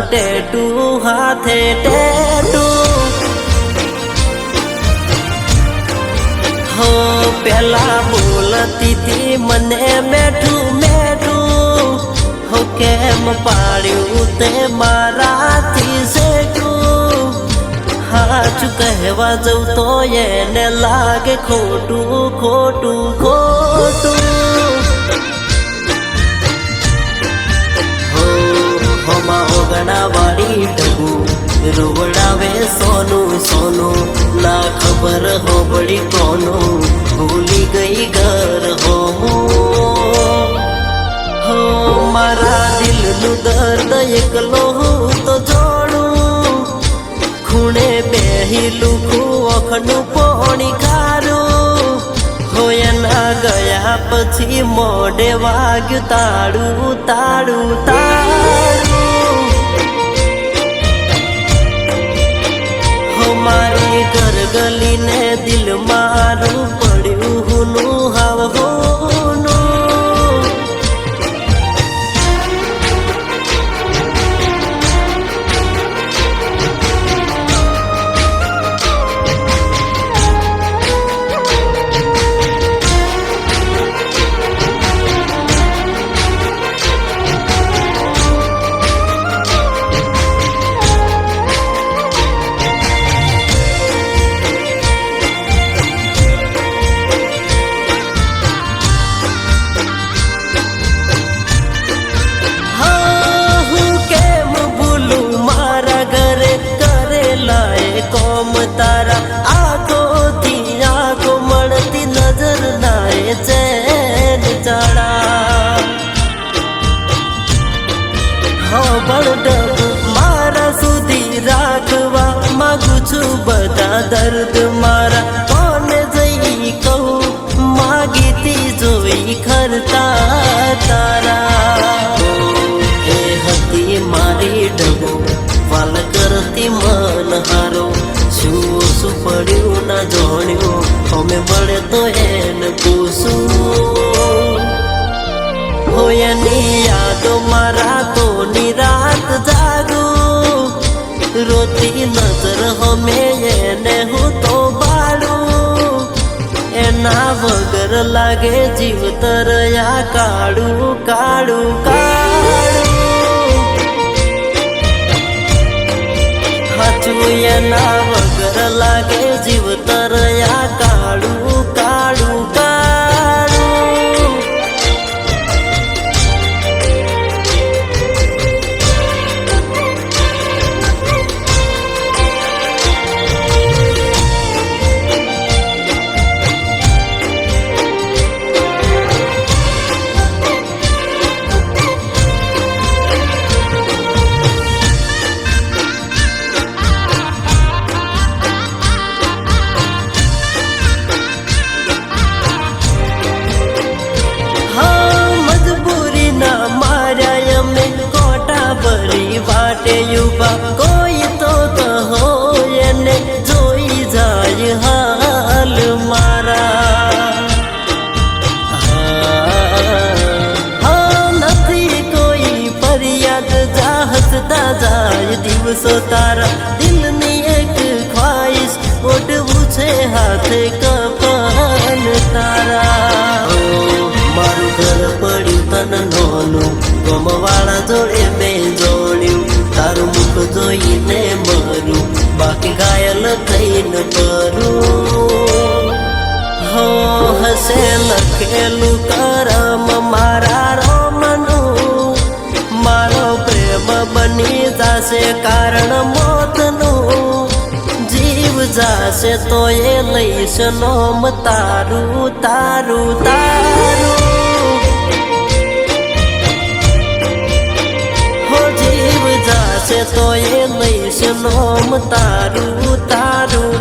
tattoo હાથે tattoo હો પેલા બોલતી તી મને મેઠું મેઠું હો કેમ પાડ્યું તે મારાથી સેટું હાચું કહેવા જવું તો એને લાગે ખોટું ખોટું ખોટું ઓગણા વાળી ડબુ રોવડાવે સોનું સોનું ના ખબર હોબળી કોનું ભૂલી ગઈ ઘર હો મારા દિલનું દર્દ એકલો હું તો જોડું ખૂણે બેહીલું ઓખનું પોણી ખારું હોયના ગયા પછી મોઢે વાગ્યું તાળું તાળું તાળું મારી ઘર ગલીને દિલ મારું પડ્યું હુનું હાવ હોનું તારા આંખોથી આંખો મળતી નજર નાએ ચેન ચડા હબળ મારા સુધી રાખવા માંગુ છું બધા દર્દ મારા કોને જઈ કહું માગીતી જોઈ ખરતા તારા એ હતી મારી ડબો વાલ કરતી મન હારો શું પડ્યું ના જોણ્યું અમે મળે તો એને પૂછું હોયની યાદો મારા તો નિરાત જાગું રોતી નજર હમે એને હું તો બાળું એના વગર લાગે જીવતર આ કાળું કાળું કાળું એના વગર લાગે જીવતર આ કાળું કાળું કાળું વાટે યુવા કોઈ તો કહો એને જોઈ જાય હાલ મારા નથી કોઈ ફરિયાદ જા હસતા જાય દિવસો તારા દિલની એક ખ્વાહિશ ઓઢવું છે હાથે કફન તારા મારું ઘર પડ્યું તન નોનું ગમવાળા જોડે મેં જોડ્યું તારું મુખ જોઈને મરું બાકી ઘાયલ થઈને કરું હો હસે લખેલું કરમ મારા રોમનું મારો પ્રેમ બની જાશે કારણ મોતનું જીવ જાશે તો એ લઈશ નોમ તારું તારું તારું તો એ લઈશ નોમ તારું તારું